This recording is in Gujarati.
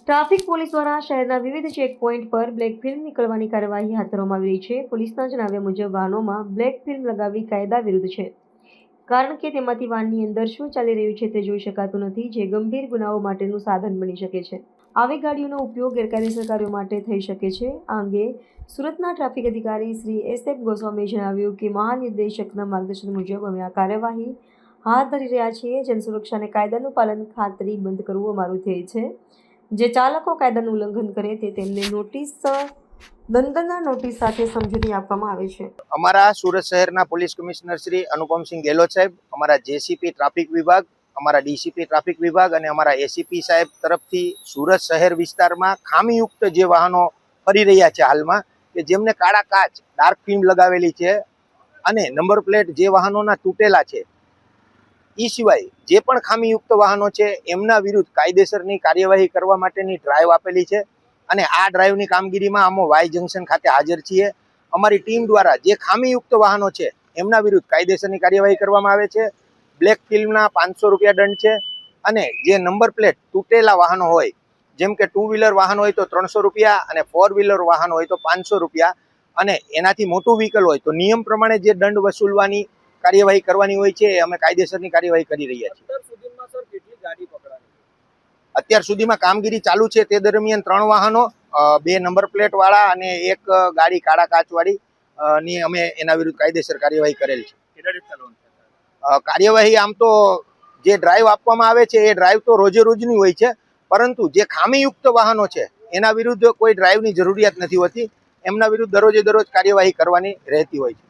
ટ્રાફિક પોલીસ દ્વારા શહેરના વિવિધ ચેકપોઇન્ટ પર બ્લેક ફિલ્મ નીકળવાની કાર્યવાહી હાથ ધરવામાં આવી રહી છે. પોલીસના જણાવ્યા મુજબ વાહનોમાં બ્લેક ફિલ્મ લગાવવી કાયદા વિરુદ્ધ છે, કારણ કે તેમાંથી વાહનની અંદર શું ચાલી રહ્યું છે તે જોઈ શકાતું નથી, જે ગંભીર ગુનાઓ માટેનું સાધન બની શકે છે. આવી ગાડીઓનો ઉપયોગ ગેરકાયદેસર કાર્યો માટે થઈ શકે છે. આ અંગે સુરતના ટ્રાફિક અધિકારી શ્રી એસ.એફ. ગોસ્વામીએ જણાવ્યું કે મહાનિર્દેશકના માર્ગદર્શન મુજબ અમે આ કાર્યવાહી હાથ ધરી રહ્યા છીએ. જનસુરક્ષા અને કાયદાનું પાલન ખાતરીબંધ કરવું અમારું ધ્યેય છે. જે ચાલકો કાયદાનું ઉલ્લંઘન કરે તે તેમને દંડના નોટિસ સાથે સમજૂતી આપવામાં આવે છે. અમારા સુરત શહેરના પોલીસ કમિશનર શ્રી અનુપમસિંહ ગેહલોત સાહેબ, અમારા જેસીપી ટ્રાફિક વિભાગ, અમારા ડીસીપી ટ્રાફિક વિભાગ અને અમારા એસીપી સાહેબ તરફથી સુરત શહેર વિસ્તારમાં ખામીયુક્ત જે વાહનો ફરી રહ્યા છે હાલમાં, કે જેમને કાળા કાચ ડાર્ક ફિલ્મ લગાવેલી છે અને નંબર પ્લેટ જે વાહનોના તૂટેલા છે, એ સિવાય જે પણ ખામીયુક્ત વાહનો છે એમના વિરુદ્ધ કાયદેસરની કાર્યવાહી કરવા માટેની ડ્રાઈવ આપેલી છે. અને આ ડ્રાઈવની કામગીરીમાં અમે વાય જંકશન ખાતે હાજર છીએ. અમારી ટીમ દ્વારા જે ખામીયુક્ત વાહનો છે એમના વિરુદ્ધ કાયદેસરની કાર્યવાહી કરવામાં આવે છે. બ્લેક ફિલ્મના 500 રૂપિયા દંડ છે અને જે નંબર પ્લેટ તૂટેલા વાહનો હોય, જેમ કે 2 વ્હીલર વાહન હોય તો 300 રૂપિયા અને 4 વ્હીલર વાહન હોય તો 500 રૂપિયા અને એનાથી મોટું વ્હીકલ હોય તો નિયમ પ્રમાણે જે દંડ વસૂલવાની કાર્યવાહી કરવાની હોય છે, અમે કાયદેસરની કાર્યવાહી કરી રહ્યા છીએ. અત્યાર સુધીમાં કામગીરી ચાલુ છે તે દરમિયાન 3 વાહનો, 2 નંબર પ્લેટ વાળા અને 1 ગાડી કાળા કાચ વાળી ની અમે એના વિરુદ્ધ કાયદેસર કાર્યવાહી કરેલ છે. કાર્યવાહી આમ તો જે ડ્રાઈવ આપવામાં આવે છે એ ડ્રાઈવ તો રોજે રોજની હોય છે, પરંતુ જે ખામીયુક્ત વાહનો છે એના વિરુદ્ધ કોઈ ડ્રાઈવની જરૂરિયાત નથી હોતી. એમના વિરુદ્ધ દરરોજે દરરોજ કાર્યવાહી કરવાની રહેતી હોય છે.